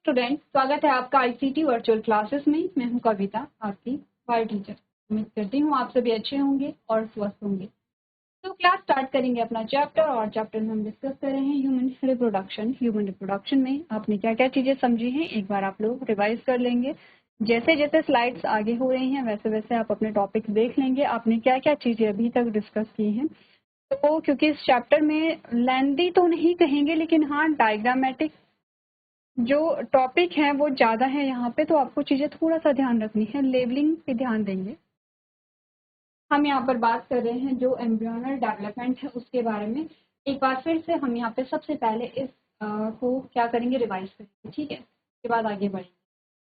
Student, स्वागत है आपका आईसीटी वर्चुअल क्लासेस में। मैं हूं कविता, आपकी बायो टीचर। उम्मीद करती हूं आप सभी अच्छे होंगे और स्वस्थ होंगे। तो क्लास स्टार्ट करेंगे अपना चैप्टर, और चैप्टर में हम डिस्कस कर रहे हैं ह्यूमन रिप्रोडक्शन। ह्यूमन रिप्रोडक्शन में आपने क्या क्या चीजें समझी हैं, एक बार आप लोग रिवाइज कर लेंगे। जैसे जैसे स्लाइड्स आगे हो रही हैं वैसे वैसे आप अपने टॉपिक देख लेंगे, आपने क्या क्या चीजें अभी तक डिस्कस की हैं। तो क्योंकि इस चैप्टर में लेंथी तो नहीं कहेंगे, लेकिन हाँ डायग्रामेटिक जो टॉपिक है वो ज़्यादा है यहाँ पे, तो आपको चीज़ें थोड़ा सा ध्यान रखनी है। लेबलिंग पे ध्यान देंगे। हम यहाँ पर बात कर रहे हैं जो एम्ब्रियोनल डेवलपमेंट है उसके बारे में। एक बार फिर से हम यहाँ पे सबसे पहले इस को क्या करेंगे, रिवाइज करेंगे, ठीक है। उसके बाद आगे बढ़ेंगे।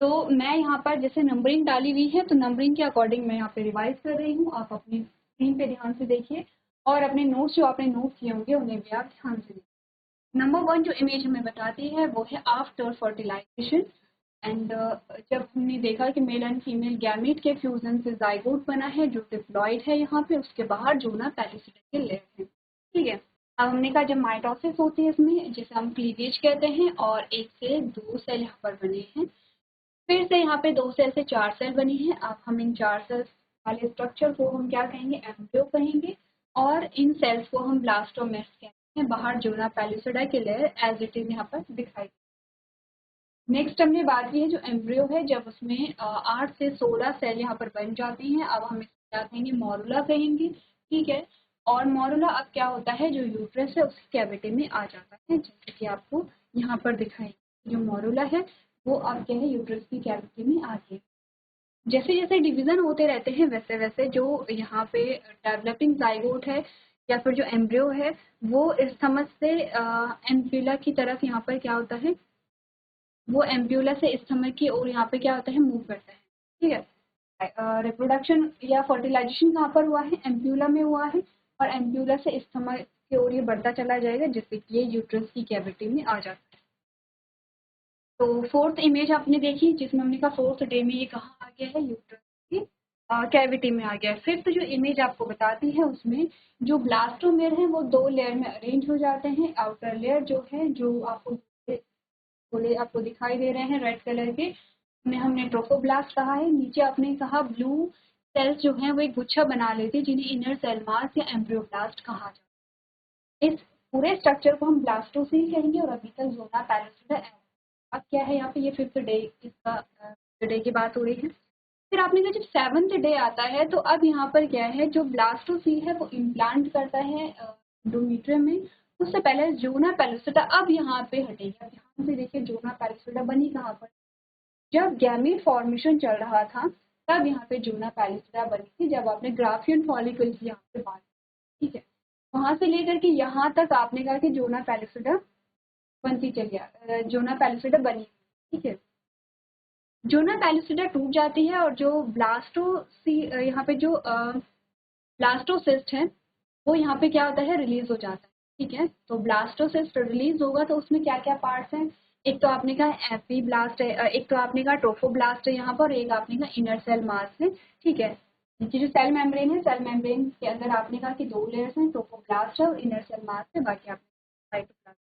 तो मैं यहाँ पर जैसे नंबरिंग डाली हुई है, तो नंबरिंग के अकॉर्डिंग मैं यहाँ पे रिवाइज कर रही हूँ। आप अपनी स्क्रीन पे ध्यान से देखिए, और अपने नोट्स जो आपने नोट किए होंगे उन्हें भी आप ध्यान से देखिए। नंबर 1 जो इमेज हमें बताती है वो है आफ्टर फर्टिलाइजेशन। एंड जब हमने देखा कि मेल एंड फीमेल गैमीट के फ्यूजन से जाइगोट बना है जो डिप्लॉइड है यहाँ पे, उसके बाहर जोना पैलिसिडा के लेयर है, ठीक है। अब हमने कहा जब माइटोसिस होती है इसमें, जिसे हम क्लीवेज कहते हैं, और 1 से 2 सेल यहाँ पर बने हैं। फिर से यहाँ पे 2 सेल से 4 सेल बनी है। अब हम इन 4 सेल्स वाले स्ट्रक्चर को हम क्या कहेंगे, एम्ब्रियो कहेंगे, और इन सेल्स को हम ब्लास्टोमेस्ट कहते हैं। बाहर जोना पैलिसिडा के लेयर एज इट इज यहाँ पर दिखाई। नेक्स्ट हमने बात की है जो एम्ब्रियो है, जब उसमें 8 से 16 सेल यहाँ पर बन जाती हैं। अब हम इसको क्या कहेंगे, मॉरुला कहेंगे, ठीक है। और मॉरुला अब क्या होता है, जो यूट्रस है उसकी कैविटी में आ जाता है, जैसे कि आपको यहाँ पर दिखाई। जो मॉरुला है वो अब क्या है, यूट्रस की कैविटी में आ गई। जैसे जैसे डिवीजन होते रहते हैं वैसे वैसे जो यहाँ पे डेवलपिंग जाइगोट है या फिर जो एम्ब्रियो है वो इस समझ से एम्ब्यूला की तरफ यहाँ पर क्या होता है, वो एम्ब्यूला से स्टमक की ओर यहाँ पे क्या होता है, मूव करता है, ठीक है। रिप्रोडक्शन या फर्टिलाइजेशन कहाँ पर हुआ है, एम्ब्यूला में हुआ है, और एम्ब्यूला से स्टमक की ओर ये बढ़ता चला जाएगा जिससे कि ये यूट्रस की कैविटी में आ जाता है। तो फोर्थ इमेज आपने देखी जिसमें हमने कहा फोर्थ डे में ये कहाँ आ गया है, यूट्रस की कैविटी में आ गया। फिफ्थ जो इमेज आपको बताती है उसमें जो ब्लास्टोमेर है वो 2 लेयर में अरेंज हो जाते हैं। आउटर लेयर जो है, जो आपको बोले आपको दिखाई दे रहे हैं रेड कलर के, उन्हें हमने ट्रोफोब्लास्ट कहा है। नीचे आपने कहा ब्लू सेल्स जो हैं वो एक गुच्छा बना लेते हैं जिन्हें इनर सेल मास या एम्ब्रियोब्लास्ट कहा जाता है। इस पूरे स्ट्रक्चर को हम ब्लास्टोसिल कहेंगे, और अभी तक जोना पैलिसिडा। अब क्या है यहाँ पे, ये फिफ्थ डे इसका डे की बात हो रही है। फिर आपने कहा जब 7th डे आता है तो अब यहाँ पर क्या है, जो ब्लास्टोसील है वो इम्प्लांट करता है एंडोमेट्रियम में। उससे पहले जोना पैलिसिडा अब यहाँ पे हटेगा। ध्यान से देखिए जोना पैलिसिडा बनी कहाँ पर, जब गैमीट फॉर्मेशन चल रहा था तब यहाँ पे जोना पैलिसिडा बनी थी, जब आपने ग्राफियन फॉलिकल की यहाँ पे बात, ठीक है। वहां से लेकर के यहाँ तक आपने कहा कि जोना पैलिसिडा बनती चल गया, जोना पैलिसिडा बनी, ठीक है। जोना पैलिसिडा टूट जाती है और जो यहाँ पे जो ब्लास्टोसिस्ट है वो यहाँ पे क्या होता है, रिलीज हो जाता है, ठीक है। तो ब्लास्टोसिस्ट रिलीज होगा तो उसमें क्या क्या पार्ट्स हैं, एक तो आपने कहा एफी ब्लास्ट है, एक तो आपने कहा ट्रोफोब्लास्ट है यहाँ पर, एक आपने कहा इनर सेल मास है, ठीक है। ये जो सेल मेम्ब्रेन है, सेल मेम्ब्रेन के अंदर आपने कहा कि 2 लेयर्स हैं, ट्रोफोब्लास्ट है और इनर सेल मास है, बाकी आपने साइटोप्लाज्म,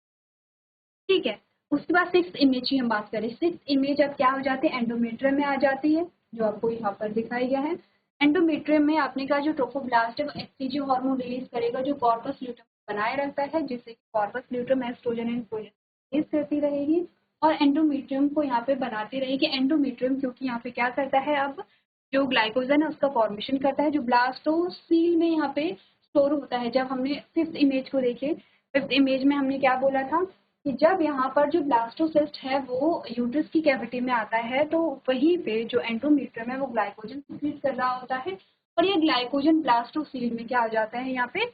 ठीक है। उसके बाद 6th इमेज की हम बात करें। 6th इमेज अब क्या हो जाती है, एंडोमेट्रियम में आ जाती है, जो आपको यहाँ पर दिखाई गया है। एंडोमेट्रियम में आपने कहा जो ट्रोफोब्लास्ट है वो एचसीजी हार्मोन रिलीज करेगा जो कॉर्पस ल्यूटम बनाए रखता है, जिससे corpus luteum oestrogen and progesterone release करती रहेगी और एंडोमेट्रियम को यहाँ पे बनाती रहेगी। एंडोमेट्रियम क्योंकि यहाँ पे क्या करता है, अब जो ग्लाइकोजन है उसका फॉर्मेशन करता है जो ब्लास्टोसील में यहाँ पे स्टोर होता है। जब हमने 5th इमेज को देखे, 5th इमेज में हमने क्या बोला था कि जब यहाँ पर जो ब्लास्टोसिस्ट है वो यूट्रस की कैविटी में आता है तो वहीं पे जो एंडोमेट्रियम है वो ग्लाइकोजन सिक्रीट कर रहा होता है, और ये ग्लाइकोजन ब्लास्टोसील में क्या आ जाता है, यहाँ पे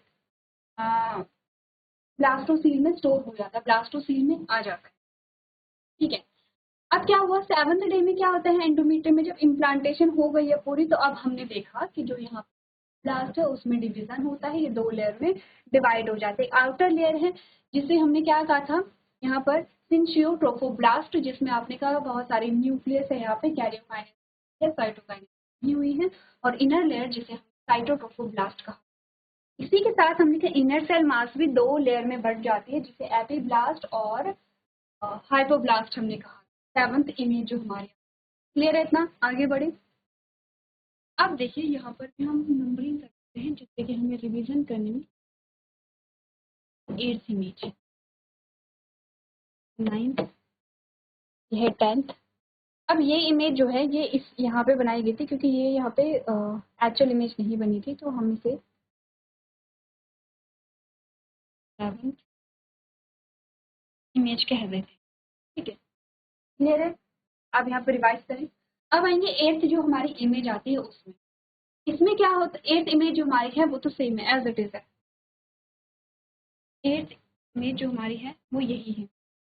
ब्लास्टोसील में स्टोर हो जाता है, ब्लास्टोसील में आ जाता है, ठीक है। अब क्या हुआ, 7th डे में क्या होता है, एंडोमेट्रियम में जब इम्प्लांटेशन हो गई है पूरी, तो अब हमने देखा कि जो यहाँ ब्लास्ट है उसमें डिवीजन होता है, ये 2 लेयर में डिवाइड हो जाते हैं। आउटर लेयर है जिसे हमने क्या कहा था यहाँ पर, सिंशियोट्रोफोब्लास्ट, जिसमें आपने कहा बहुत सारे न्यूक्लियस है यहाँ पे, कैरियोकाइनेसिस या साइटोकाइनेसिस बनी हुई है, और इनर लेयर जिसे हम साइटोट्रोफोब्लास्ट कहा। इसी के साथ हमने कहा इनर सेल मास भी 2 लेयर में बढ़ जाती है, जिसे एपीब्लास्ट और हाइपोब्लास्ट हमने कहा। 7th इमेज जो हमारे, क्लियर है इतना, आगे बढ़े। अब देखिए यहाँ पर भी हम नंबरिंग करते हैं जिससे कि हमें रिवीजन करने में। 8th इमेज, 9th, यह 10th। अब ये इमेज जो है ये इस यहाँ पे बनाई गई थी क्योंकि ये यहाँ पे एक्चुअल इमेज नहीं बनी थी, तो हम इसे 7th इमेज कह देते हैं, ठीक है, क्लियर है। अब यहाँ पे रिवाइज करें। अब आएंगे 8th जो हमारी इमेज आती है उसमें, इसमें क्या होता है, 8th इमेज जो हमारी है वो तो सेम है, एज इट इज है। 8th इमेज जो हमारी है वो यही है,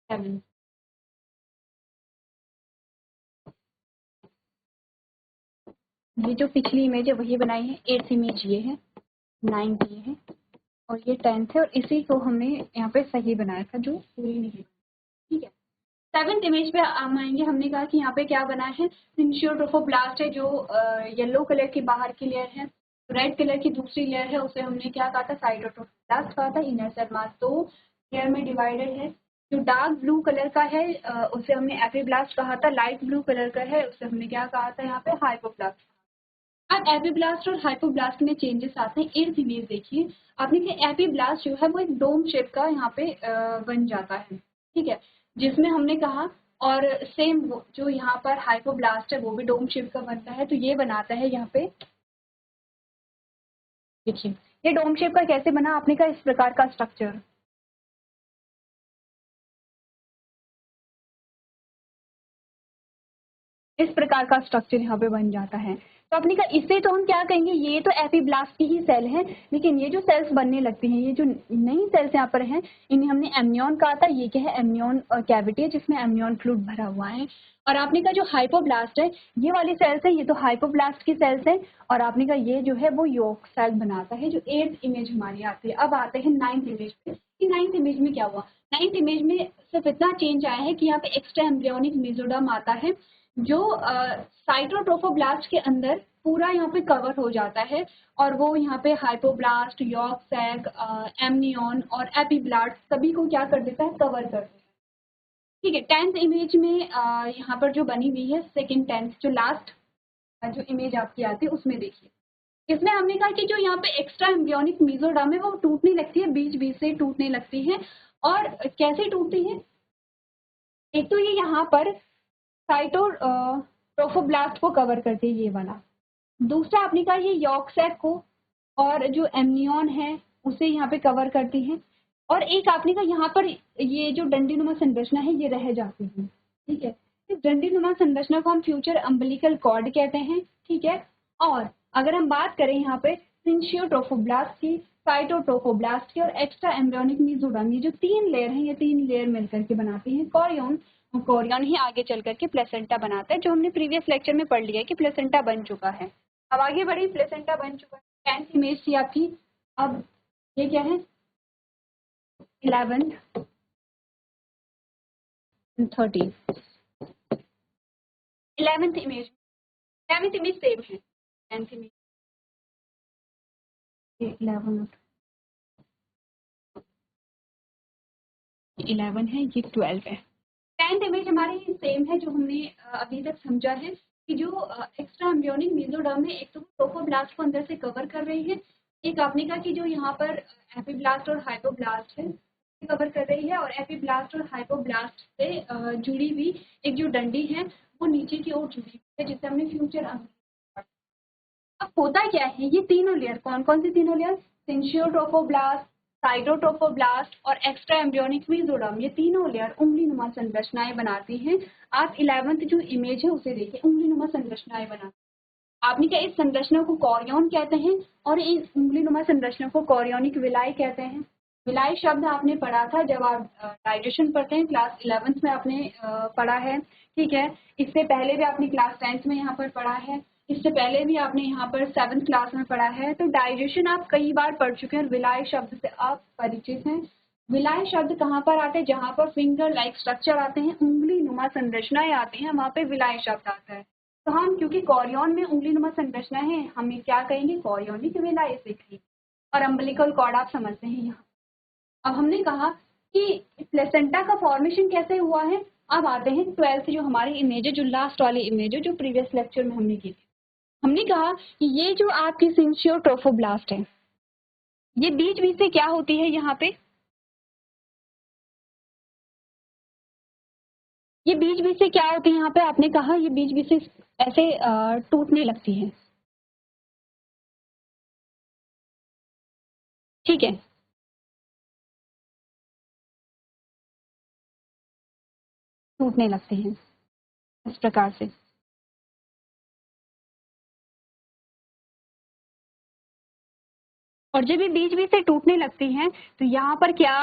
7th। ये जो पिछली इमेज है वही बनाई है, 8th इमेज ये है, 9th ये है और ये 10th है, और इसी को हमने यहाँ पे सही बनाया था जो पूरी नहीं, ठीक है। 7th इमेज पे हम आएंगे। हमने कहा कि यहाँ पे क्या बना है, सिंशियोट्रोफोब्लास्ट है जो येलो कलर की बाहर की लेयर है, रेड कलर की दूसरी लेयर है, उसे हमने क्या कहा था, साइटोट्रोफोब्लास्ट कहा था। इनर सेल मास 2 लेयर में डिवाइडेड है। जो डार्क ब्लू कलर का है उसे हमने एपिब्लास्ट कहा था, लाइट ब्लू कलर का है उसे हमने क्या कहा था यहाँ पे, हाइपोब्लास्ट। अब एपिब्लास्ट और हाइपोब्लास्ट में चेंजेस आते हैं। 8th इमेज देखिए, आपने कहा एपिब्लास्ट जो है वो एक डोम शेप का यहाँ पे बन जाता है, ठीक है, जिसमें हमने कहा, और सेम जो यहाँ पर हाइपोब्लास्ट है वो भी डोम शेप का बनता है, तो ये बनाता है यहाँ पे, देखिए ये डोम शेप का कैसे बना, आपने कहा इस प्रकार का स्ट्रक्चर, इस प्रकार का स्ट्रक्चर यहाँ पे बन जाता है। तो आपने कहा इसे तो हम क्या कहेंगे, ये तो एपिब्लास्ट की ही सेल है, लेकिन ये जो सेल्स बनने लगती हैं, ये जो नई सेल्स यहाँ पर हैं, इन्हें हमने एमनियन कहा था। ये क्या है, एमनियन कैविटी है जिसमें एमनियन फ्लूइड भरा हुआ है। और आपने कहा जो हाइपोब्लास्ट है, ये वाली सेल्स है, ये तो हाइपोब्लास्ट की सेल्स है, और आपने कहा ये जो है वो यॉर्क सेल बनाता है, जो 8th इमेज हमारी आती है। अब आते हैं 9th इमेज पे, कि 9th इमेज में क्या हुआ। 9th इमेज में सिर्फ इतना चेंज आया है कि यहाँ पे एक्स्ट्रा एम्ब्रियोनिक मेसोडर्म आता है, जो साइटोट्रोफोब्लास्ट के अंदर पूरा यहाँ पे कवर हो जाता है, और वो यहाँ पे हाइपोब्लास्ट, यॉर्क सैक, एमनियन और एपिब्लास्ट सभी को क्या कर देता है, कवर कर देता है, ठीक है। 10th इमेज में यहाँ पर जो बनी हुई है, सेकेंड 10th जो लास्ट जो इमेज आपकी आती है उसमें देखिए, इसमें हमने कहा कि जो यहाँ पे एक्स्ट्रा एम्ब्रियोनिक मेसोडर्म है वो टूटने लगती है, बीच बीच से टूटने लगती है। और कैसे टूटती है, एक तो ये यहाँ पर साइटोट्रोफोब्लास्ट को कवर करती है ये वाला, दूसरा आपने कहा ये यॉर्क सैक को और जो एमनियन है उसे यहाँ पे कवर करती है, और एक आपने कहा यहाँ पर ये जो डंडीनुमा संरचना है ये रह जाती है, ठीक है। इस डंडीनुमा संरचना को हम फ्यूचर अम्बिलिकल कॉर्ड कहते हैं, ठीक है। और अगर हम बात करें यहाँ पे सिंशियोट्रोफोब्लास्ट की, साइटोट्रोफोब्लास्ट की और एक्स्ट्रा एम्ब्रियोनिक मेसोडर्म, ये जो 3 लेयर हैं, ये 3 लेयर मिलकर के बनाती हैं कोरियन। कोरियन ही आगे चल करके प्लेसेंटा बनाता है, जो हमने प्रीवियस लेक्चर में पढ़ लिया है कि प्लेसेंटा बन चुका है। अब आगे बढ़ी, प्लेसेंटा बन चुका है। 10th इमेज थी आपकी। अब ये क्या है, 11 13 11th image, 11th image same है, 10th इमेज 11 है, ये 12 है। 10th इमेज हमारी सेम है जो हमने अभी तक समझा है कि जो एक्स्ट्रा एम्ब्रियोनिक मेसोडर्म है, एक तो ट्रोफोब्लास्ट को अंदर से कवर कर रही है, एक आपने कहा कि जो यहाँ पर एपिब्लास्ट और हाइपोब्लास्ट है कवर कर रही है, और एपिब्लास्ट और हाइपोब्लास्ट से जुड़ी हुई एक जो डंडी है वो नीचे की ओर जुड़ी हुई है, जिसे हमने फ्यूचर। अब होता क्या है, ये तीनों लेयर, कौन कौन सी तीनों लेयर, सिंशियोट्रोफोब्लास्ट, साइटोट्रोफोब्लास्ट और एक्स्ट्रा एम्ब्रियोनिक मेसोडर्म, ये तीनों लेयर उंगलीनुमा संरचनाएं बनाती हैं। आप 11th जो इमेज है उसे देखिए, उंगलीनुमा संरचनाएं बनाती हैं। आपने क्या इस संरचना को कोरियन कहते हैं, और इस उंगलीनुमा संरचना को कोरियोनिक विलाई कहते हैं। विलाई शब्द आपने पढ़ा था जब आप डाइजेशन पढ़ते हैं, क्लास 11th में आपने पढ़ा है, ठीक है। इससे पहले भी आपने क्लास 10th में यहाँ पर पढ़ा है, इससे पहले भी आपने यहाँ पर 7th क्लास में पढ़ा है, तो डाइजेशन आप कई बार पढ़ चुके हैं, विलाई शब्द से आप परिचित हैं। विलाई शब्द कहाँ पर आते हैं, जहाँ पर फिंगर लाइक स्ट्रक्चर आते हैं, उंगली नुमा संरचनाएं आती हैं, वहाँ पे विलाई शब्द आता है। तो हम क्योंकि कोरियन में उंगली नुमा संरचना है, हमें क्या कहेंगे, कोरियोनिक विलाई से कहेंगे। और अम्बिलिकल कॉर्ड आप समझते हैं यहाँ। अब हमने कहा कि प्लेसेंटा का फॉर्मेशन कैसे हुआ है, अब आते हैं 12th जो हमारी इमेज है, जो लास्ट वाली इमेज है जो प्रीवियस लेक्चर में हमने की थी। हमने कहा कि ये जो आपकी सिंसियो ट्रोफोब्लास्ट है, ये बीच बीच से क्या होती है यहाँ पे, ये बीच बीच से क्या होती है यहाँ पे, आपने कहा ये बीच बीच से ऐसे टूटने लगती है, ठीक है। टूटने लगते हैं इस प्रकार से। और जब ये बीच बीच से टूटने लगती हैं तो यहाँ पर क्या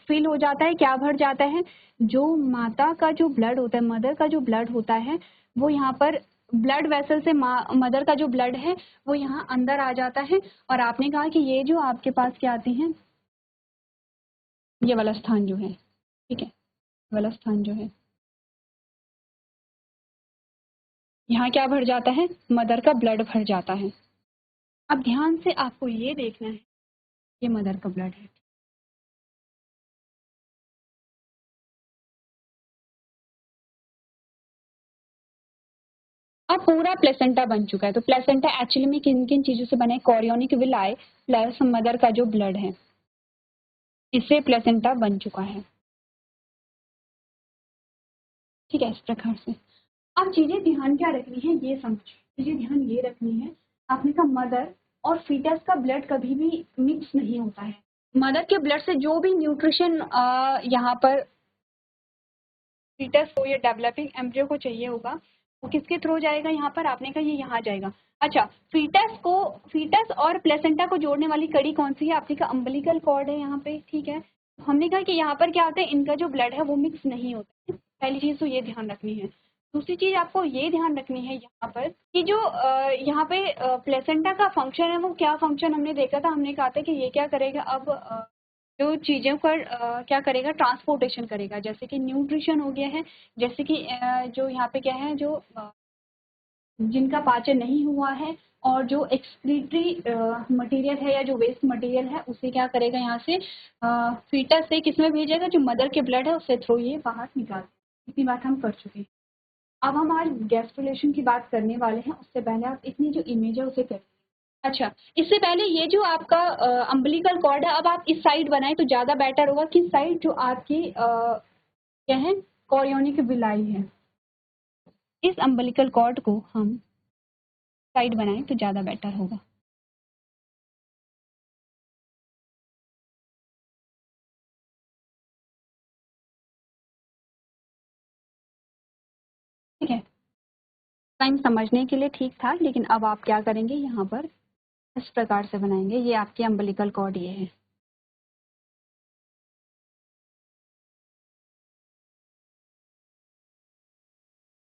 फिल हो जाता है, क्या भर जाता है, जो माता का जो ब्लड होता है, मदर का जो ब्लड होता है, वो यहाँ पर ब्लड वेसल से मदर का जो ब्लड है वो यहाँ अंदर आ जाता है। और आपने कहा कि ये जो आपके पास क्या आती हैं, ये वाला स्थान जो है, ठीक है, वाला स्थान जो है, यहाँ क्या भर जाता है, मदर का ब्लड भर जाता है। अब ध्यान से आपको ये देखना है, ये मदर का ब्लड है। अब पूरा प्लेसेंटा बन चुका है। तो प्लेसेंटा एक्चुअली में किन किन चीजों से बना है, कोरियोनिक विलाई प्लस मदर का जो ब्लड है, इससे प्लेसेंटा बन चुका है, ठीक है, इस प्रकार से। अब चीजें ध्यान क्या रखनी है, ये समझ, चीजें ध्यान ये रखनी है, आपने कहा मदर और फीटस का ब्लड कभी भी मिक्स नहीं होता है। मदर के ब्लड से जो भी न्यूट्रिशन यहाँ पर फीटस को या डेवलपिंग एम्ब्रियो को चाहिए होगा, वो किसके थ्रू जाएगा, यहाँ पर आपने कहा ये यहाँ जाएगा। अच्छा, फीटस और प्लेसेंटा को जोड़ने वाली कड़ी कौन सी है, आपने कहा अम्बिलिकल कॉर्ड है यहाँ पे, ठीक है। हमने कहा कि यहाँ पर क्या होता है, इनका जो ब्लड है वो मिक्स नहीं होता है, पहली चीज तो ये ध्यान रखनी है। दूसरी चीज आपको ये ध्यान रखनी है यहाँ पर कि जो यहाँ पे प्लेसेंटा का फंक्शन है, वो क्या फंक्शन हमने देखा था, हमने कहा था कि ये क्या करेगा, अब जो चीज़ों पर क्या करेगा, ट्रांसपोर्टेशन करेगा, जैसे कि न्यूट्रिशन हो गया है, जैसे कि जो यहाँ पे क्या है, जो जिनका पाचन नहीं हुआ है, और जो एक्सक्रीटरी मटेरियल है या जो वेस्ट मटेरियल है, उसे क्या करेगा, यहाँ से फीटस से किस में भेजेगा, जो मदर के ब्लड है उससे थ्रू ये बाहर निकाल। इतनी बात हम कर चुके हैं। अब हम आज गैस्ट्रुलेशन की बात करने वाले हैं, उससे पहले आप इतनी जो इमेज है उसे करिए। अच्छा, इससे पहले ये जो आपका अम्बिलिकल कॉर्ड है, अब आप इस साइड बनाए तो ज़्यादा बेटर होगा। किस साइड, जो आपकी क्या है, कोरियोनिक विलाई है, इस अम्बिलिकल कॉर्ड को हम साइड बनाएं तो ज़्यादा बेटर होगा। ठीक है, साइन समझने के लिए ठीक था, लेकिन अब आप क्या करेंगे, यहाँ पर इस प्रकार से बनाएंगे। ये आपकी अम्बिलिकल कॉर्ड ये है।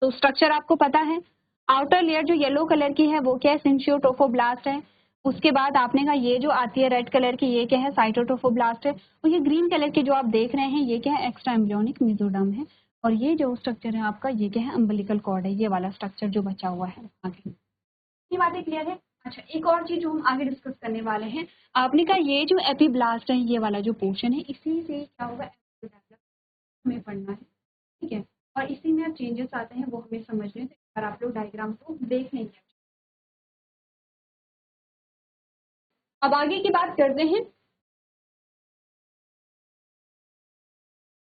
तो स्ट्रक्चर आपको पता है, आउटर लेयर जो येलो कलर की है वो क्या है, सिंशियोट्रोफोब्लास्ट है। उसके बाद आपने कहा ये जो आती है रेड कलर की, ये क्या है, साइटोट्रोफोब्लास्ट है। और ये ग्रीन कलर की जो आप देख रहे हैं, ये क्या है, एक्स्ट्रा एम्ब्रियोनिक मेसोडर्म है। और ये जो स्ट्रक्चर है आपका, ये क्या है, अम्बिलिकल कॉर्ड है, ये वाला स्ट्रक्चर जो बचा हुआ है आगे। ये बातें क्लियर है। अच्छा, एक और चीज जो हम आगे डिस्कस करने वाले हैं, आपने कहा ये जो एपीब्लास्ट है, ये वाला जो पोर्शन है, इसी से क्या होगा, हमें पढ़ना है, ठीक है। और इसी में अब चेंजेस आते हैं, वो हमें समझने थे, और आप लोग डायग्राम को देख लेंगे। अब आगे की बात करते हैं।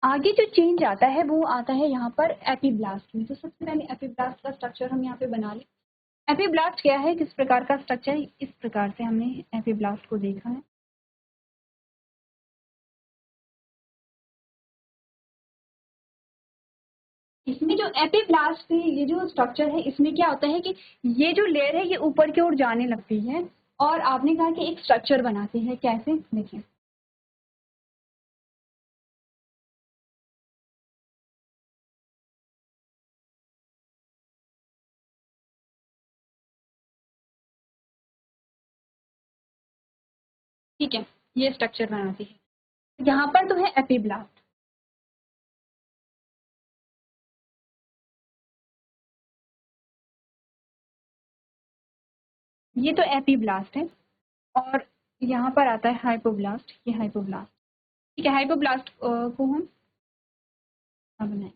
आगे जो चेंज आता है वो आता है यहाँ पर एपीब्लास्ट में। तो सबसे पहले एपीब्लास्ट का स्ट्रक्चर हम यहाँ पे बना लें। एपीब्लास्ट क्या है, किस प्रकार का स्ट्रक्चर है, इस प्रकार से हमने एपीब्लास्ट को देखा है। इसमें जो एपीब्लास्ट की ये जो स्ट्रक्चर है, इसमें क्या होता है कि ये जो लेयर है ये ऊपर की ओर जाने लगती है, और आपने कहा कि एक स्ट्रक्चर बनाती है। कैसे, देखिए, ठीक है, ये स्ट्रक्चर बनाती है। यहाँ पर तो है एपीब्लास्ट, ये तो एपीब्लास्ट है। और यहाँ पर आता है हाइपोब्लास्ट, ये हाइपोब्लास्ट, ठीक है। हाइपोब्लास्ट को हम बनाए,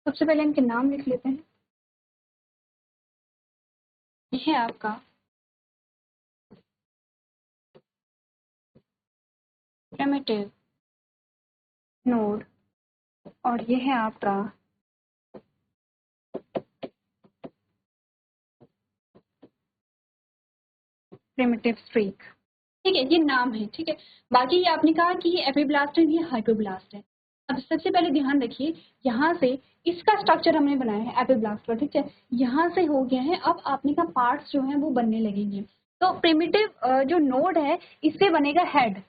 सबसे पहले इनके नाम लिख लेते हैं। ये है आपका प्रिमिटिव नोड और ये है आपका प्रिमिटिव स्ट्रीक। ठीक है, ये नाम है। ठीक है, बाकी ये आपने कहा कि ये एपिब्लास्ट है, ये हाइपोब्लास्ट है। अब सबसे पहले ध्यान रखिए, यहाँ से इसका स्ट्रक्चर हमने बनाया है एपिब्लास्ट का। ठीक है, यहाँ से हो गया है। अब आपने का पार्ट्स जो हैं वो बनने लगेंगे। तो प्रिमिटिव जो नोड है इससे बनेगा हेड।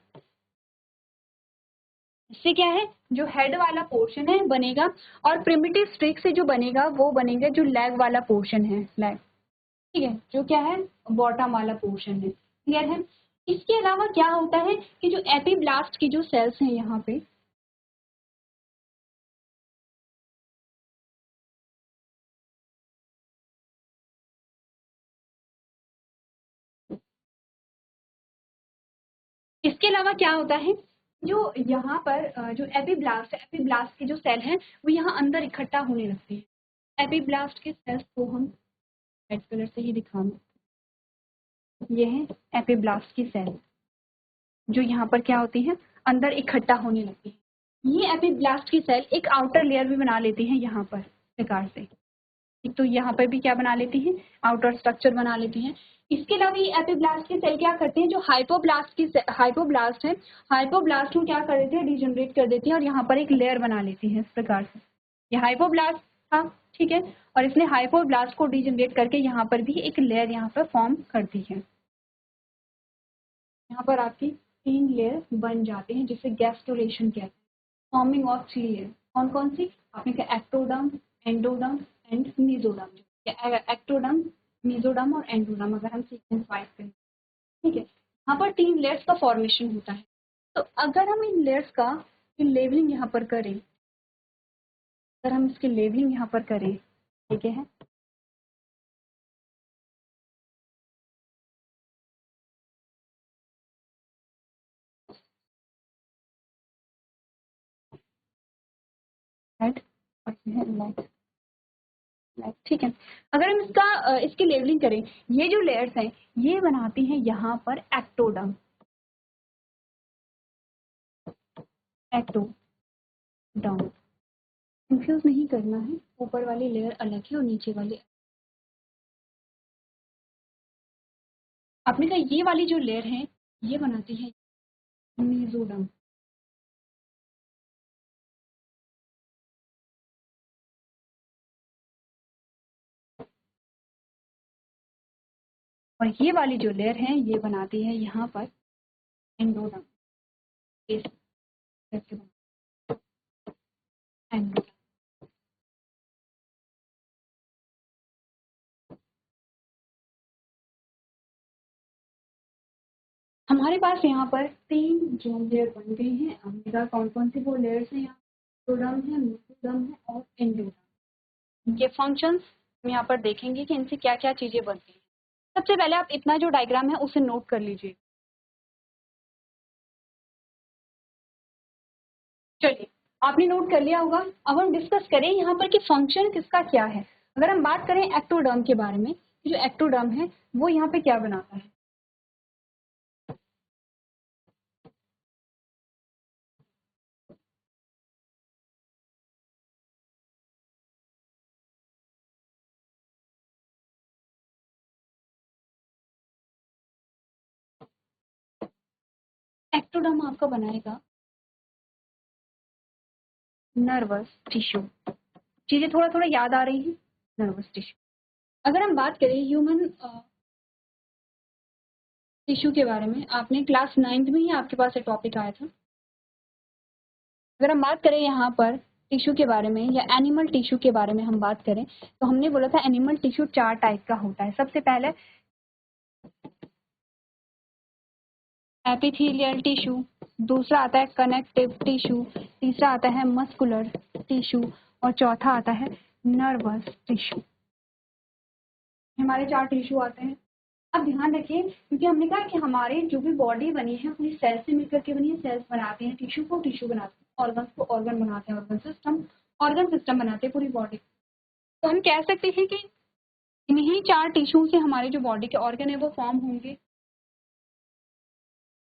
इससे क्या है, जो हेड वाला पोर्शन है बनेगा, और प्रिमिटिव स्ट्रिक से जो बनेगा वो बनेगा जो लेग वाला पोर्शन है, लेग। ठीक है, जो क्या है, बॉटम वाला पोर्शन है। क्लियर है। इसके अलावा क्या होता है कि जो एपिब्लास्ट की जो सेल्स हैं यहाँ पे, इसके अलावा क्या होता है, जो यहाँ पर जो एपिब्लास्ट है, एपिब्लास्ट के जो सेल हैं वो यहाँ अंदर इकट्ठा होने लगते हैं। एपिब्लास्ट के सेल्स को हम रेड कलर से ही दिखाऊंगा। ये है एपिब्लास्ट की सेल, जो यहाँ पर क्या होती है, अंदर इकट्ठा होने लगती है। ये एपिब्लास्ट की सेल एक आउटर लेयर भी बना लेती है यहाँ पर प्रकार से। एक तो यहाँ पर भी क्या बना लेती हैं, आउटर स्ट्रक्चर बना लेती हैं। इसके अलावा ये एपिब्लास्ट की सेल क्या करते हैं, जो हाइपोब्लास्ट है, हाइपोब्लास्ट को क्या कर देते हैं, डिजनरेट कर देती है और यहाँ पर एक लेयर बना लेती है इस प्रकार से। ये हाइपोब्लास्ट था। ठीक है, और इसने हाइपोब्लास्ट को डिजनरेट करके यहाँ पर भी एक लेयर यहाँ पर फॉर्म करती है। यहाँ पर आपकी 3 लेयर बन जाते हैं जिसे गैस्ट्रुलेशन कहते हैं। फॉर्मिंग ऑफ 3 लेयर कौन कौन सी, आपने कहा ectoderm, endoderm and mesoderm. Ectoderm, mesoderm और एंडोडर्म अगर हम सीक्वेंस वाइज करें। ठीक है, यहाँ पर 3 लेयर्स का फॉर्मेशन होता है। तो अगर हम इन लेयर्स का लेवलिंग यहाँ पर करें, अगर हम इसकी लेवलिंग यहाँ पर करें, ठीक है, हेड और ये है लेग। ठीक है, अगर हम इसकी लेवलिंग करें, ये जो लेयर्स हैं ये बनाती हैं यहाँ पर एक्टोडर्म। एक्टोडर्म कंफ्यूज नहीं करना है, ऊपर वाली लेयर अलग है और नीचे वाली। आपने कहा ये वाली जो लेयर है ये बनाती है मेसोडर्म। और ये वाली जो लेयर है ये बनाती है यहाँ पर एंडोडर्म। एंडोडर्म हमारे पास यहाँ पर 3 जोन लेयर बन गई हैं। हमने कहा कौन कौन सी वो लेयर्स हैं, यहाँ एक्टोडर्म है, मेसोडर्म है और एंडोडर्म। इनके फंक्शंस हम यहाँ पर देखेंगे कि इनसे क्या क्या चीजें बनती हैं। सबसे पहले आप इतना जो डायग्राम है उसे नोट कर लीजिए। चलिए, आपने नोट कर लिया होगा। अब हम डिस्कस करें यहाँ पर कि फंक्शन किसका क्या है। अगर हम बात करें एक्टोडर्म के बारे में, जो एक्टोडर्म है वो यहाँ पे क्या बनाता है। एक्टोडर्म आपका बनाएगा नर्वस टिश्यू। चीजें थोड़ा थोड़ा याद आ रही हैं, नर्वस टिश्यू। अगर हम बात करें ह्यूमन टिश्यू के बारे में, आपने क्लास 9th में ही आपके पास एक टॉपिक आया था। अगर हम बात करें यहाँ पर टिश्यू के बारे में या एनिमल टिश्यू के बारे में हम बात करें, तो हमने बोला था एनिमल टिश्यू 4 टाइप का होता है। सबसे पहले एपिथेलियल टिश्यू, दूसरा आता है कनेक्टिव टिश्यू, तीसरा आता है मस्कुलर टिश्यू और चौथा आता है नर्वस टिश्यू। हमारे 4 टिश्यू आते हैं। अब ध्यान रखिए, क्योंकि हमने कहा कि हमारे जो भी बॉडी बनी है अपनी सेल से मिलकर के बनी है। सेल्स बनाते हैं टिश्यू को, टिश्यू बनाते हैं ऑर्गन्स को, ऑर्गन बनाते हैं ऑर्गन सिस्टम, ऑर्गन सिस्टम बनाते हैं पूरी बॉडी। तो हम कह सकते हैं कि इन्हीं 4 टिश्यू से हमारे जो बॉडी के ऑर्गन है वो फॉर्म होंगे।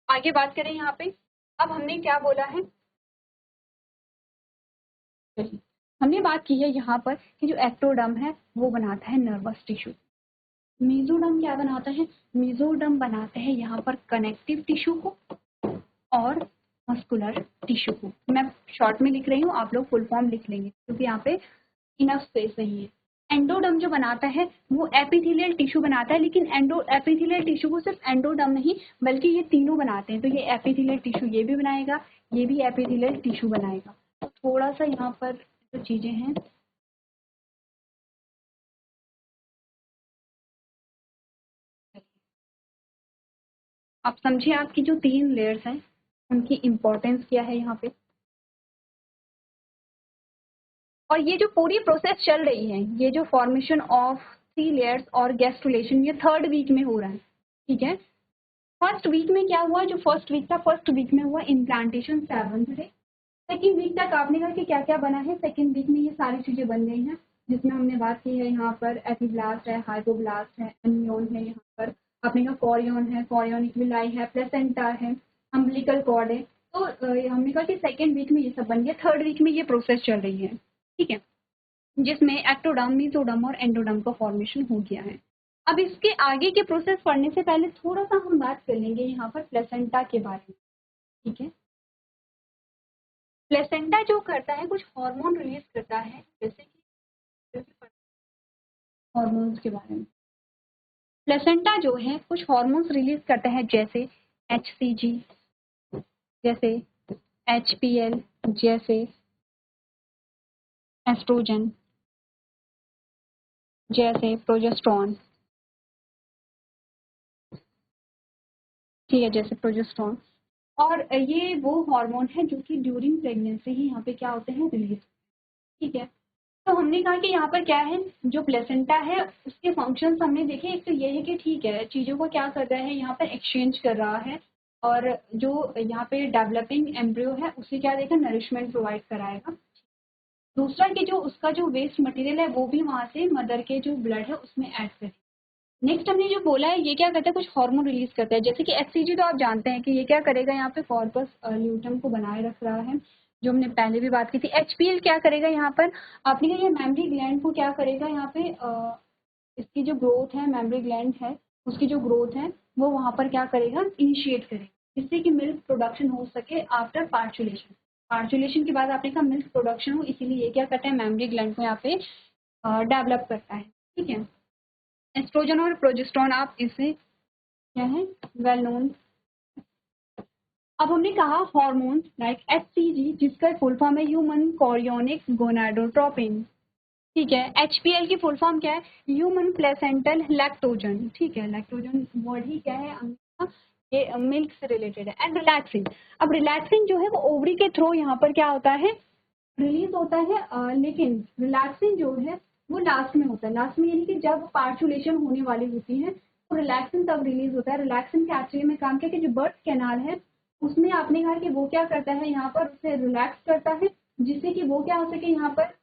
आगे बात करें यहाँ पे, अब हमने क्या बोला है, हमने बात की है यहाँ पर कि जो एक्टोडर्म है वो बनाता है नर्वस टिश्यू। मेसोडर्म क्या बनाता है, मेसोडर्म बनाते हैं यहाँ पर कनेक्टिव टिश्यू को और मस्कुलर टिश्यू को। मैं शॉर्ट में लिख रही हूँ, आप लोग फुल फॉर्म लिख लेंगे क्योंकि यहाँ पे इनफ स्पेस नहीं है। एंडोडर्म जो बनाता है वो एपिथेलियल टिश्यू बनाता है, लेकिन एपिथेलियल टिश्यू को सिर्फ एंडोडर्म नहीं बल्कि ये तीनों बनाते हैं। तो ये एपिथेलियल टिश्यू ये भी बनाएगा, ये भी एपिथेलियल टिश्यू बनाएगा। तो थोड़ा सा यहाँ पर जो चीजें हैं आप समझिए, आपकी जो 3 लेयर्स हैं उनकी इंपॉर्टेंस क्या है यहाँ पे। और ये जो पूरी प्रोसेस चल रही है, ये जो फॉर्मेशन ऑफ 3 लेयर्स और गैस्ट्रुलेशन, ये 3rd वीक में हो रहा है, ठीक है। फर्स्ट वीक में क्या हुआ, जो फर्स्ट वीक था, फर्स्ट वीक में हुआ implantation 7th day. Second week तक आपने कहा कि क्या क्या बना है, सेकेंड वीक में ये सारी चीजें बन गई हैं, जिसमें हमने बात की है यहाँ पर एपिब्लास्ट है, हाइपोब्लास्ट है, एम्नियोन है, यहाँ पर आपने कहा कॉरियन है, कॉरियोनिक विलाई है, प्लेसेंटा है, अम्बिलिकल कॉर्ड है। तो हमने कहा कि सेकेंड वीक में ये सब बन गया, 3rd वीक में ये प्रोसेस चल रही है, ठीक है, जिसमें एक्टोडर्म, मेसोडर्म और एंडोडर्म का फॉर्मेशन हो गया है। अब इसके आगे के प्रोसेस पढ़ने से पहले थोड़ा सा हम बात कर लेंगे यहाँ पर प्लेसेंटा के बारे में, ठीक है। प्लेसेंटा जो करता है कुछ हार्मोन रिलीज करता है, जैसे कि हार्मोन्स के बारे में, प्लेसेंटा जो है कुछ हार्मोन्स रिलीज करता है, जैसे HCG, जैसे HPL, जैसे एस्ट्रोजन, जैसे प्रोजेस्टेरॉन, ठीक है, जैसे प्रोजेस्टेरॉन। और ये वो हार्मोन है जो कि ड्यूरिंग प्रेगनेंसी ही यहाँ पे क्या होते हैं, रिलीज, ठीक है। तो हमने कहा कि यहाँ पर क्या है, जो प्लेसेंटा है उसके फंक्शंस हमने देखे। एक तो ये है कि ठीक है, चीज़ों को क्या कर रहा है यहाँ पर, एक्सचेंज कर रहा है, और जो यहाँ पे डेवलपिंग एम्ब्रियो है उसे क्या देगा, नरिशमेंट प्रोवाइड कराएगा। दूसरा कि जो उसका जो वेस्ट मटेरियल है वो भी वहाँ से मदर के जो ब्लड है उसमें ऐड करें। नेक्स्ट हमने जो बोला है, ये क्या करता है, कुछ हार्मोन रिलीज करता है, जैसे कि HCG तो आप जानते हैं कि ये क्या करेगा, यहाँ पे कॉर्पस ल्यूटम को बनाए रख रहा है, जो हमने पहले भी बात की थी। HPL क्या करेगा यहाँ पर, आपने कहा ये मेमरी ग्लैंड को क्या करेगा यहाँ पे, इसकी जो ग्रोथ है, मेमरी ग्लैंड है उसकी जो ग्रोथ है वो वहाँ पर क्या करेगा, इनिशिएट करेगा, जिससे कि मिल्क प्रोडक्शन हो सके आफ्टर पार्चुलेशन। पार्चुलेशन के बाद आपने कहा मिल्क प्रोडक्शन हो, इसीलिए ये क्या करता है, मेमरी ग्लैंड को यहाँ पे डेवलप करता है, ठीक है। एस्ट्रोजन और प्रोजेस्टेरॉन आप इसे क्या है, वेल नोन। अब हमने कहा हार्मोन्स लाइक HCG, जिसका फुल फॉर्म है ह्यूमन कोरियोनिक गोनाडोट्रोपिन, ठीक है। HPL की फुल फॉर्म क्या है, ह्यूमन प्लेसेंटल लैक्टोजन, ठीक है। लैक्टोजन वर्ड ही क्या है, ये मिल्क से रिलेटेड है। एंड रिलैक्सिन, अब रिलैक्सिन जो है वो ओवरी के थ्रू यहाँ पर क्या होता है, रिलीज होता है, लेकिन रिलैक्सिन जो है वो लास्ट में होता है, लास्ट में यानी कि जब पार्चुलेशन होने वाली होती है तो रिलैक्सिन तब रिलीज होता है। रिलैक्सिन के एक्चुअली में काम किया कि जो बर्थ कैनाल है उसमें आपने कहा कि वो क्या करता है, यहाँ पर उसे रिलैक्स करता है, जिससे कि वो क्या हो सके, यहाँ पर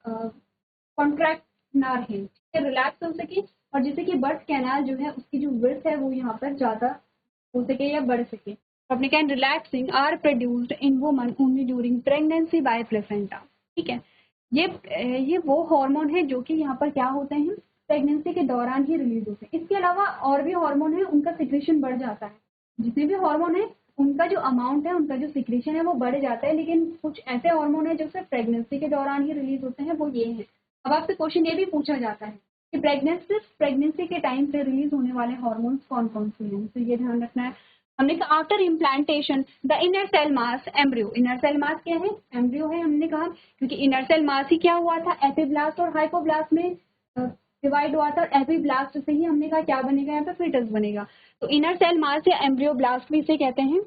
कॉन्ट्रैक्ट ना रहे, रिलैक्स हो सके, और जिससे कि बर्थ कैनाल जो है उसकी जो विड्थ है वो यहाँ पर ज्यादा हो सके या बढ़ सके। आपने कहा relaxing are produced in woman only during pregnancy by placenta, ठीक है। ये वो हार्मोन है जो कि यहाँ पर क्या होते हैं, प्रेगनेंसी के दौरान ही रिलीज होते हैं। इसके अलावा और भी हार्मोन है, उनका सिक्रेशन बढ़ जाता है, जितने भी हार्मोन है उनका जो अमाउंट है, उनका जो सिक्रेशन है वो बढ़ जाता है, लेकिन कुछ ऐसे हार्मोन है जो सिर्फ प्रेगनेंसी के दौरान ही रिलीज होते हैं, वो ये है। अब आपसे क्वेश्चन ये भी पूछा जाता है कि प्रेगनेंसी के टाइम से रिलीज होने वाले हार्मोन्स कौन कौन से हैं, तो ये ध्यान रखना है। हमने कहा after implantation the inner cell mass embryo, inner cell mass क्या है, एम्ब्रियो है, हमने कहा क्योंकि इनर सेल मास ही क्या हुआ था, एपिब्लास्ट और हाइपोब्लास्ट में डिवाइड हुआ था, और एपिब्लास्ट से ही हमने कहा क्या बनेगा, यहाँ पे फीटस बनेगा। तो इनर सेल मास या एम्ब्रियोब्लास्ट भी इसे कहते हैं।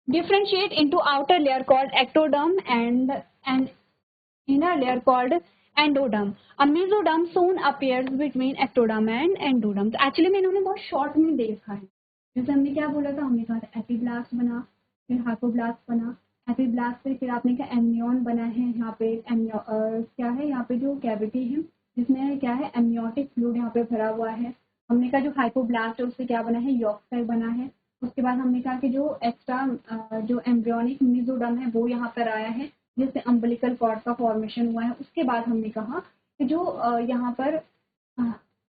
Differentiate into outer layer called ectoderm and inner layer called endoderm. A mesoderm soon appears between ectoderm and endoderm. तो एक्चुअली में इन्होंने बहुत शॉर्ट में देखा है, जैसे हमने क्या बोला था, हमने कहा था एपिब्लास्ट बना, फिर हाइपोब्लास्ट बना, एपिब्लास्ट से फिर आपने क्या एमनियॉन बना है, यहाँ पे क्या है, यहाँ पे जो कैविटी है जिसमें क्या है एमनियोटिक फ्लूइड यहाँ पे भरा हुआ है। हमने कहा जो हाइपोब्लास्ट है उससे क्या बना है, यॉर्क सेल बना है। उसके बाद हमने कहा कि जो एक्स्ट्रा जो एम्ब्रियोनिक मेसोडर्म है वो यहाँ पर आया है जिससे अम्बिलिकल कॉर्ड का फॉर्मेशन हुआ है। उसके बाद हमने कहा कि जो यहाँ पर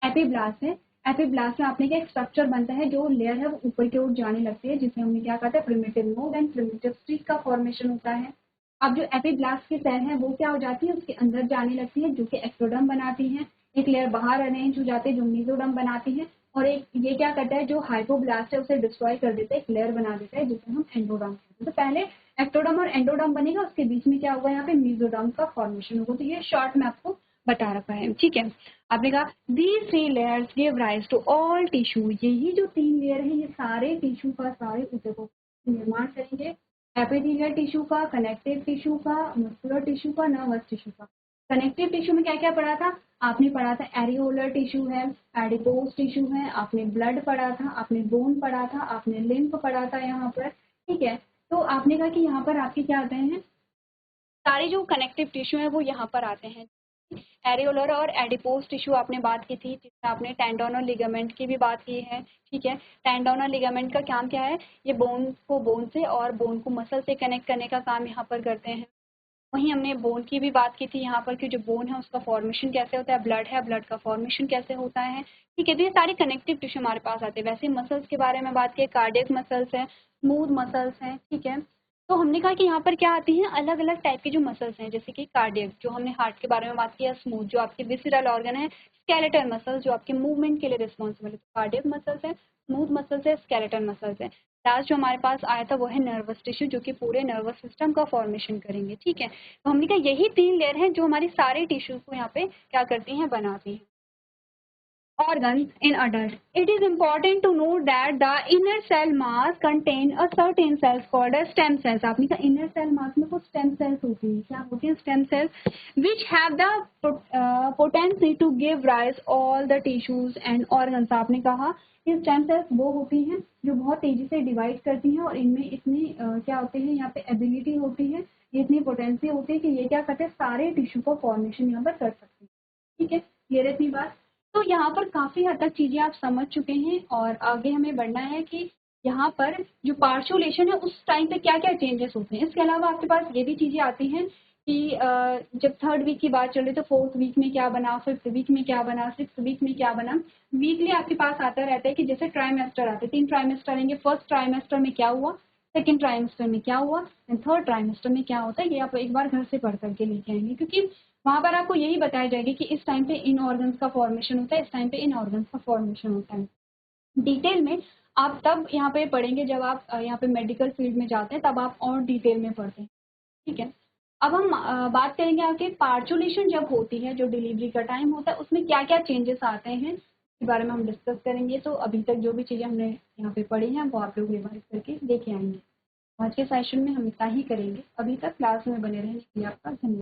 एपिब्लास्ट है, एपिब्लास्ट में आपने क्या एक स्ट्रक्चर बनता है, जो लेयर है वो ऊपर की ओर जाने लगती है जिसे हमने क्या कहते हैं primitive node and primitive streak का फॉर्मेशन होता है। अब जो एपिब्लास्ट की सेल है वो क्या हो जाती है, उसके अंदर जाने लगती है जो कि एक्टोडर्म बनाती है। एक लेयर बाहर अरेंज हो जाती है जो मेसोडर्म बनाती है, और एक ये क्या करता है जो हाइपोब्लास्ट है उसे डिस्ट्रॉय कर देता है, एक लेयर बना देता है जिसे हम एंडोडर्म कहते हैं। तो पहले एक्टोडर्म और एंडोडर्म बनेगा, उसके बीच में क्या होगा, यहाँ पे मेसोडर्म का फॉर्मेशन होगा। तो ये शॉर्ट में आपको बता रखा है, ठीक है। आपने कहा these three layers give rise to all tissue, यही जो 3 लेयर है ये सारे टिश्यू का, सारे ऊतकों का निर्माण करेंगे। एपिथेलियल टिश्यू का, कनेक्टिव टिश्यू का, मस्कुलर टिश्यू का, नर्वस टिश्यू का। कनेक्टिव टिश्यू में क्या क्या पढ़ा था, आपने पढ़ा था एरियोलर टिश्यू है, एडिपोज टिश्यू है, आपने ब्लड पढ़ा था, आपने बोन पढ़ा था, आपने लिम्फ पढ़ा था यहाँ पर, ठीक है। तो आपने कहा कि यहाँ पर आपके क्या आते हैं, सारे जो कनेक्टिव टिश्यू है वो यहाँ पर आते हैं। एरियोलर और एडिपोज टिश्यू आपने बात की थी, जिसमें आपने टेंडोन और लिगामेंट की भी बात की है, ठीक है। टेंडोन और लिगामेंट का काम क्या है, ये बोन को बोन से और बोन को मसल से कनेक्ट करने का काम यहाँ पर करते हैं। वहीं हमने बोन की भी बात की थी यहाँ पर कि जो बोन है उसका फॉर्मेशन कैसे होता है, ब्लड है, ब्लड का फॉर्मेशन कैसे होता है, ठीक है। तो ये सारे कनेक्टिव टिश्यू हमारे पास आते हैं। वैसे मसल्स के बारे में बात की, कार्डियक मसल्स हैं, स्मूथ मसल्स हैं, ठीक है। तो हमने कहा कि यहाँ पर क्या आती हैं, अलग अलग टाइप की जो मसल्स हैं, जैसे कि कार्डियक जो हमने हार्ट के बारे में बात किया, स्मूथ जो आपके विसरल ऑर्गन है, स्केलेटल मसल्स जो आपके मूवमेंट के लिए रिस्पॉन्सिबल है। कार्डियक मसल्स है, स्मूथ मसल्स है, स्केलेटल मसल्स है। लास्ट जो हमारे पास आया था वो है नर्वस टिश्यू, जो कि पूरे नर्वस सिस्टम का फॉर्मेशन करेंगे, ठीक है। तो हमने कहा यही 3 लेयर हैं जो हमारी सारे टिश्यूज को यहाँ पे क्या करती हैं, बनाती हैं। Organs in adult. It is important to note that the inner cell mass contain a certain cells called as stem cells. आपने कहा inner cell mass में कुछ stem cells होती हैं, क्या होती हैं stem cells, which have the potency to give rise all the tissues and organs. आपने कहा ये stem cells वो होती हैं जो बहुत तेजी से डिवाइड करती हैं और इनमें इतनी क्या होते हैं, यहाँ पे एबिलिटी होती है, ये इतनी पोटेंसी होती है कि ये क्या करते हैं, सारे टिश्यू को फॉर्मेशन यहाँ पर कर सकते हैं, ठीक है। क्लियर है इतनी बात। तो यहाँ पर काफ़ी हद तक चीज़ें आप समझ चुके हैं और आगे हमें बढ़ना है कि यहाँ पर जो पार्चुलेशन है उस टाइम पे क्या क्या चेंजेस होते हैं। इसके अलावा आपके पास ये भी चीज़ें आती हैं कि जब 3rd वीक की बात चल रही तो 4th वीक में क्या बना, 5th वीक में क्या बना, 6th वीक में क्या बना। वीकली आपके पास आता रहता है कि जैसे ट्राइमेस्टर आते हैं, 3 ट्राइमेस्टर आएंगे, फर्स्ट ट्राइमेस्टर में क्या हुआ, सेकेंड ट्राइमेस्टर में क्या हुआ, एंड 3rd ट्राइमेस्टर में क्या होता है। ये आप एक बार घर से पढ़ करके लेके आएंगे, क्योंकि वहाँ पर आपको यही बताया जाएगा कि इस टाइम पे इन ऑर्गन्स का फॉर्मेशन होता है, इस टाइम पे इन ऑर्गन्स का फॉर्मेशन होता है। डिटेल में आप तब यहाँ पे पढ़ेंगे जब आप यहाँ पे मेडिकल फील्ड में जाते हैं, तब आप और डिटेल में पढ़ते हैं, ठीक है। अब हम बात करेंगे आगे, पार्चुलेशन जब होती है, जो डिलीवरी का टाइम होता है, उसमें क्या क्या चेंजेस आते हैं इसके बारे में हम डिस्कस करेंगे। तो अभी तक जो भी चीज़ें हमने यहाँ पे पढ़ी हैं वो आप लोग रिवाइज करके देखे आएंगे। आज के सेशन में हम इतना ही करेंगे। अभी तक क्लास में बने रहने के लिए आपका धन्यवाद।